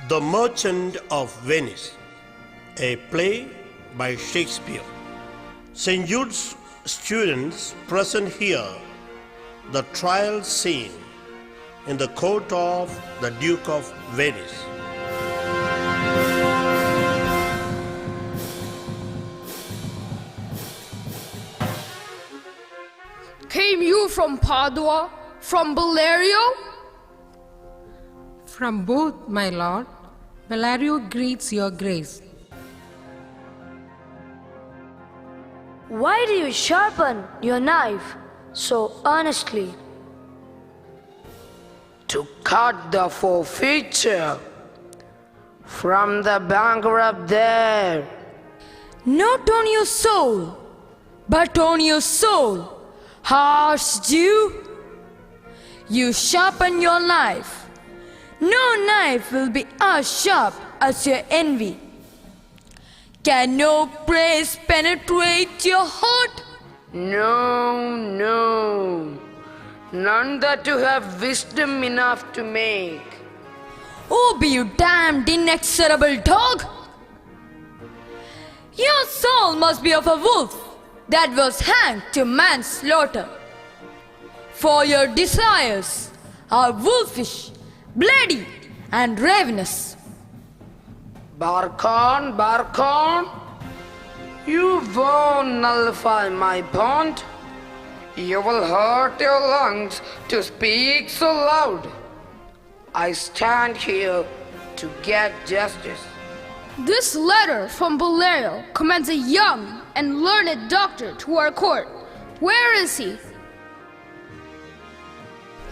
The Merchant of Venice, a play by Shakespeare. St. Jude's students present here the trial scene in the court of the Duke of Venice. Came you from Padua, from Bellario? From both, my lord. Bellario greets your grace. Why do you sharpen your knife so earnestly? To cut the forfeiture from the bankrupt there. Not on your soul, but on your soul, harsh Jew. You sharpen your knife. No knife will be as sharp as your envy. Can no praise penetrate your heart? No, no, none that you have wisdom enough to make. Oh, be you damned inexorable dog! Your soul must be of a wolf that was hanged to manslaughter. For your desires are wolfish, bloody, and ravenous. Bark on, you won't nullify my bond. You will hurt your lungs to speak so loud. I stand here to get justice. This letter from Bellario commends a young and learned doctor to our court. Where is he?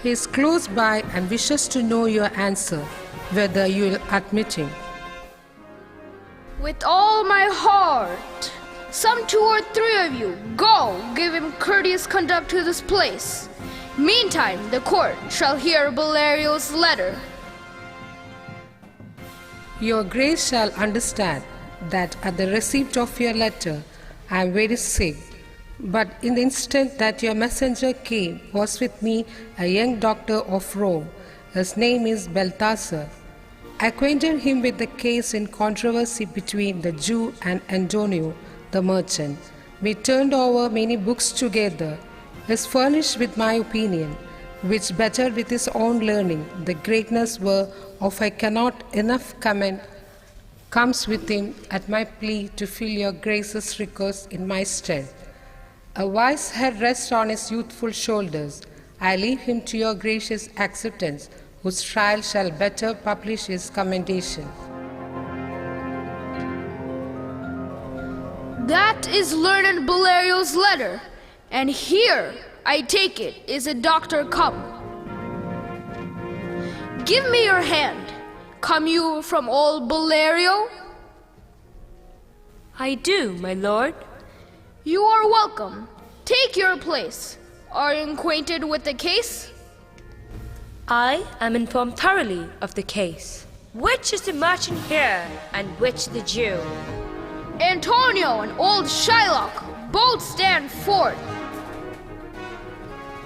He is close by and wishes to know your answer, whether you will admit him. With all my heart. Some 2 or 3 of you, go give him courteous conduct to this place. Meantime, the court shall hear Bellario's letter. Your grace shall understand that at the receipt of your letter I am very sick. But in the instant that your messenger came was with me a young doctor of Rome. His name is Balthasar. I acquainted him with the case in controversy between the Jew and Antonio, the merchant. We turned over many books together. He is furnished with my opinion, which better with his own learning, the greatness whereof I cannot enough commend, comes with him at my plea to fill your grace's request in my stead. A wise head rests on his youthful shoulders. I leave him to your gracious acceptance, whose trial shall better publish his commendation. That is learned Bellario's letter, and here, I take it, is a doctor come. Give me your hand. Come you from old Bellario? I do, my lord. You are welcome. Take your place. Are you acquainted with the case? I am informed thoroughly of the case. Which is the merchant here, and which the Jew? Antonio and old Shylock both stand forth.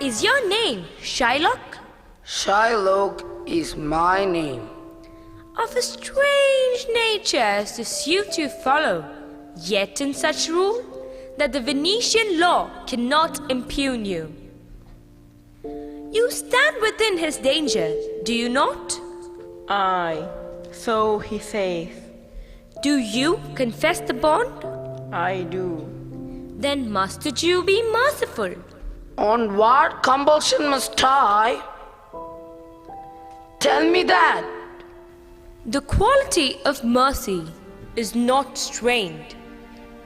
Is your name Shylock? Shylock is my name. Of a strange nature is the suit you follow, yet in such rule that the Venetian law cannot impugn you. You stand within his danger, do you not? Aye, so he saith. Do you confess the bond? I do. Then must the Jew be merciful. On what compulsion must I? Tell me that. The quality of mercy is not strained.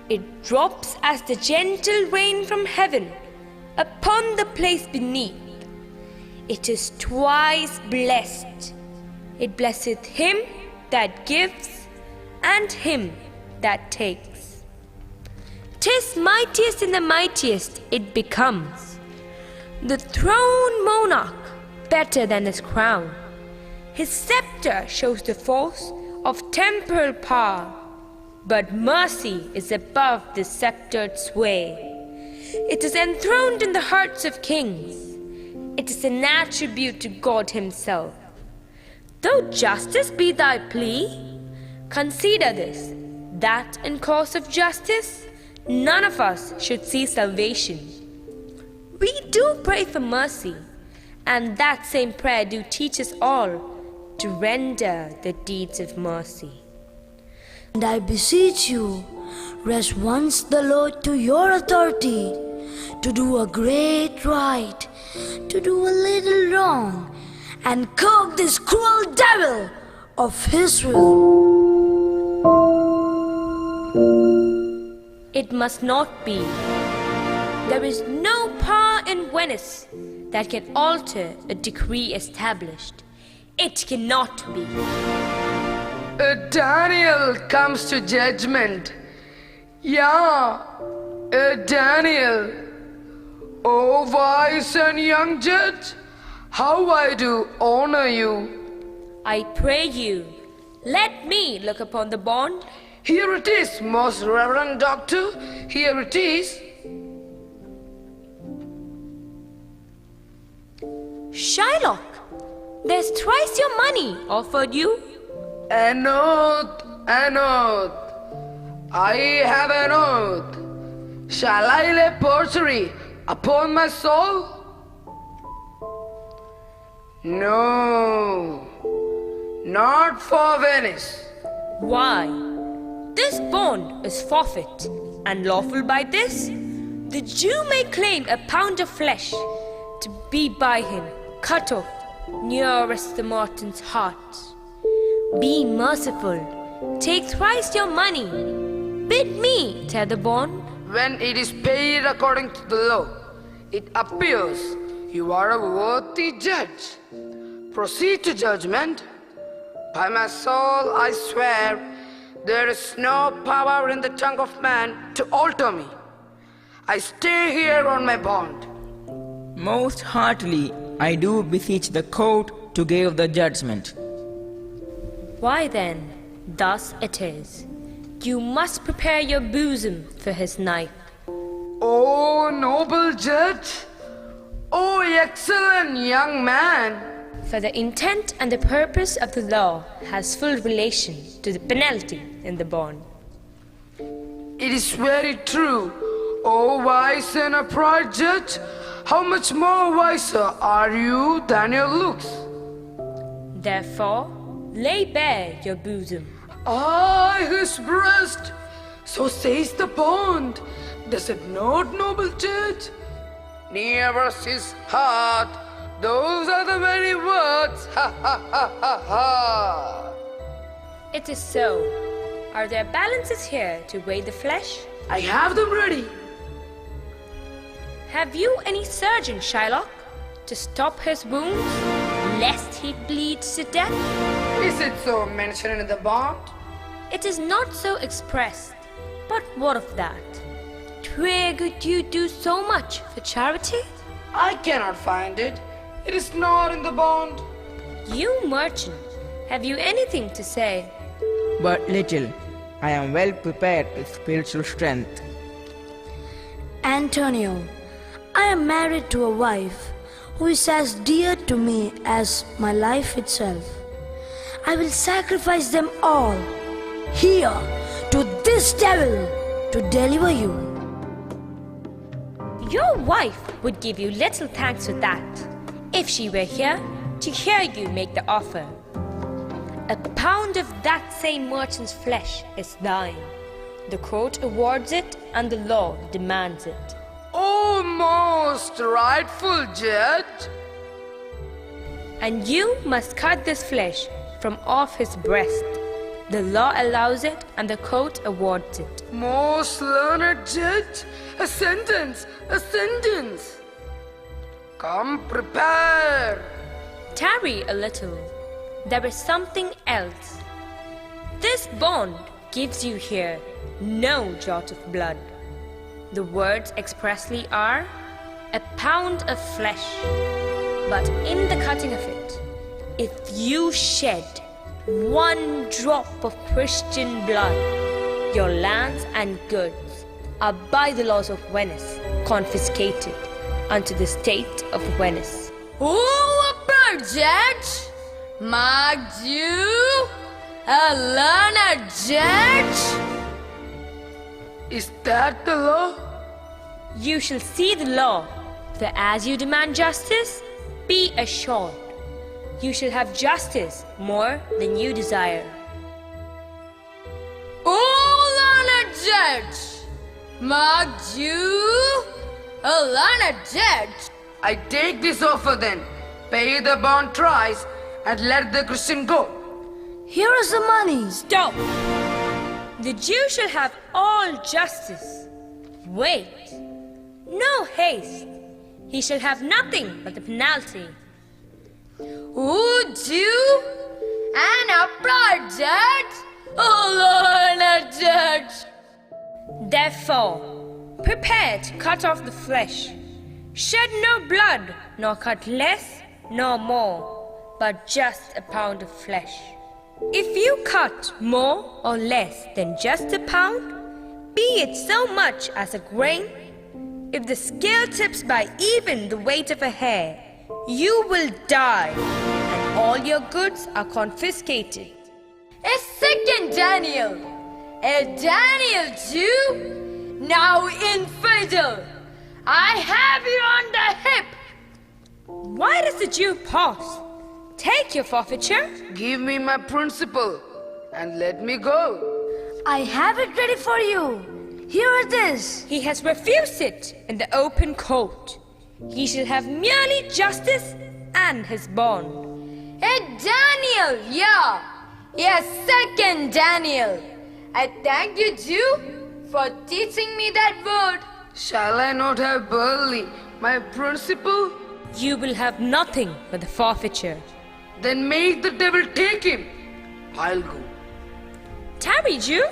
It drops as the gentle rain from heaven upon the place beneath. It is twice blessed. It blesseth him that gives and him that takes. 'Tis mightiest in the mightiest it becomes. The throned monarch better than his crown. His scepter shows the force of temporal power. But mercy is above the sceptred sway. It is enthroned in the hearts of kings. It is an attribute to God himself. Though justice be thy plea, consider this, that in cause of justice, none of us should see salvation. We do pray for mercy, and that same prayer do teach us all to render the deeds of mercy. And I beseech you, rest once the Lord to your authority, to do a great right, to do a little wrong, and curb this cruel devil of Israel. It must not be. There is no power in Venice that can alter a decree established. It cannot be. Daniel comes to judgment. Yeah, Daniel. Oh, wise and young judge, how I do honor you. I pray you, let me look upon the bond. Here it is, most reverend doctor. Here it is. Shylock, there's thrice your money offered you. An oath, an oath. I have an oath. Shall I lay perjury upon my soul? No, not for Venice. Why? This bond is forfeit, and lawful by this, the Jew may claim a pound of flesh to be by him cut off nearest the martyr's heart. Be merciful, take thrice your money, bid me tear the bond. When it is paid according to the law, it appears you are a worthy judge. Proceed to judgment. By my soul I swear, there is no power in the tongue of man to alter me. I stay here on my bond. Most heartily I do beseech the court to give the judgment. Why then, thus it is. You must prepare your bosom for his knife. Oh, noble judge! Oh, excellent young man! For the intent and the purpose of the law has full relation to the penalty in the bond. It is very true. Oh, wise and upright judge, how much more wiser are you than your looks? Therefore, lay bare your bosom. Ah, his breast, so says the bond. Does it not, noble judge? Nearest his heart, those are the very words. Ha ha ha ha ha. It is so. Are there balances here to weigh the flesh? I have them ready. Have you any surgeon, Shylock, to stop his wounds, lest he bleeds to death? Is it so mentioned in the bond? It is not so expressed, but what of that? Where could you do so much for charity? I cannot find it. It is not in the bond. You merchant, have you anything to say? But little, I am well prepared with spiritual strength. Antonio, I am married to a wife who is as dear to me as my life itself. I will sacrifice them all here to this devil to deliver you. Your wife would give you little thanks for that, if she were here to hear you make the offer. A pound of that same merchant's flesh is thine. The court awards it and the law demands it. Oh, most rightful judge! And you must cut this flesh from off his breast. The law allows it and the court awards it. Most learned judge, a sentence, a sentence. Come prepare. Tarry a little. There is something else. This bond gives you here no jot of blood. The words expressly are a pound of flesh. But in the cutting of it, if you shed one drop of Christian blood, your lands and goods are by the laws of Venice confiscated unto the state of Venice. Oh, a bird, Judge! Marked you a learned judge? Is that the law? You shall see the law, for as you demand justice, be assured, you shall have justice more than you desire. O learned judge, marked you a learned judge? I take this offer then. Pay the bond thrice and let the Christian go. Here is the money. Stop! The Jew shall have all justice. Wait, no haste. He shall have nothing but the penalty. Would you an upright judge, O learned judge? Therefore, prepare to cut off the flesh. Shed no blood, nor cut less, nor more, but just a pound of flesh. If you cut more or less than just a pound, be it so much as a grain, if the scale tips by even the weight of a hair, you will die, and all your goods are confiscated. A second Daniel, a Daniel Jew, now infidel. I have you on the hip. Why does the Jew pause? Take your forfeiture. Give me my principal and let me go. I have it ready for you. Here it is. He has refused it in the open court. He shall have merely justice and his bond. A Daniel, yeah. Yes, second Daniel. I thank you, Jew, for teaching me that word. Shall I not have Burley, my principal? You will have nothing but the forfeiture. Then make the devil take him. I'll go. Tarry, Jew.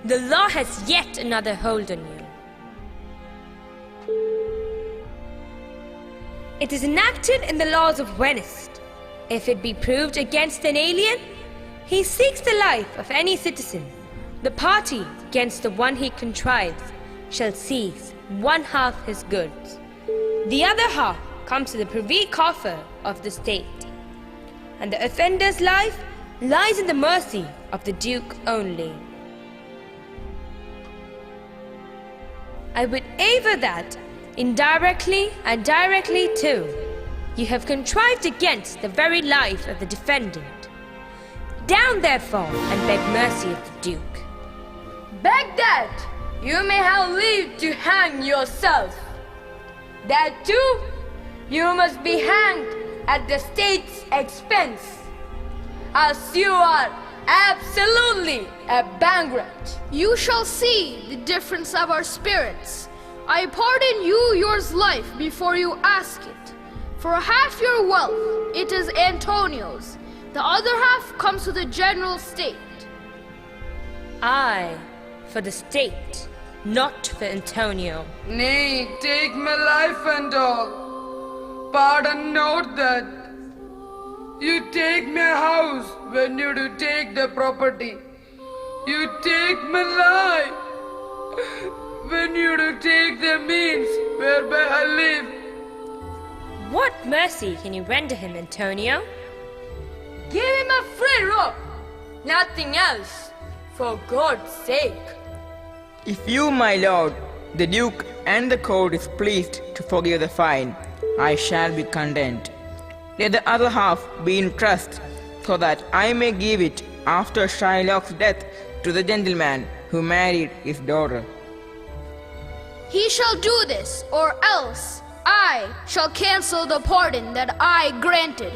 The law has yet another hold on you. It is enacted in the laws of Venice. If it be proved against an alien, he seeks the life of any citizen. The party against the one he contrives shall seize 1/2 his goods. The other half comes to the privy coffer of the state. And the offender's life lies in the mercy of the Duke only. I would aver that, indirectly and directly too, you have contrived against the very life of the defendant. Down therefore and beg mercy of the Duke. Beg that you may have leave to hang yourself. That too, you must be hanged at the state's expense, as you are absolutely a bankrupt. You shall see the difference of our spirits. I pardon you yours life before you ask it. For half your wealth, it is Antonio's. The other half comes to the general state. I, for the state, not for Antonio. Nay, take my life and all. Pardon not that. You take my house when you do take the property. You take my life when you do take the means whereby I live. What mercy can you render him, Antonio? Give him a free rope, nothing else, for God's sake. If you, my lord, the Duke and the court is pleased to forgive the fine, I shall be content. Let the other half be in trust, so that I may give it after Shylock's death to the gentleman who married his daughter. He shall do this, or else I shall cancel the pardon that I granted.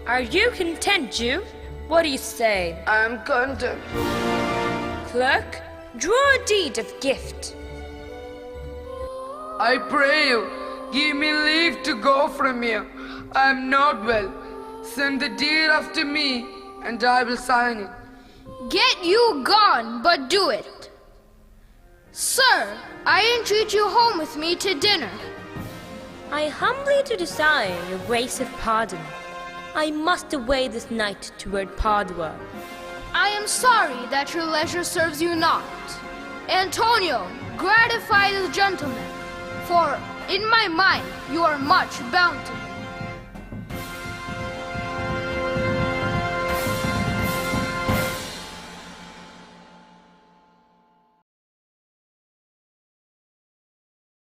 Are you content, Jew? What do you say? I am content. Clerk, draw a deed of gift. I pray you, give me leave to go from here. I am not well. Send the deed after me, and I will sign it. Get you gone, but do it. Sir, I entreat you home with me to dinner. I humbly do desire your grace of pardon. I must away this night toward Padua. I am sorry that your leisure serves you not. Antonio, gratify this gentleman, for in my mind you are much bound to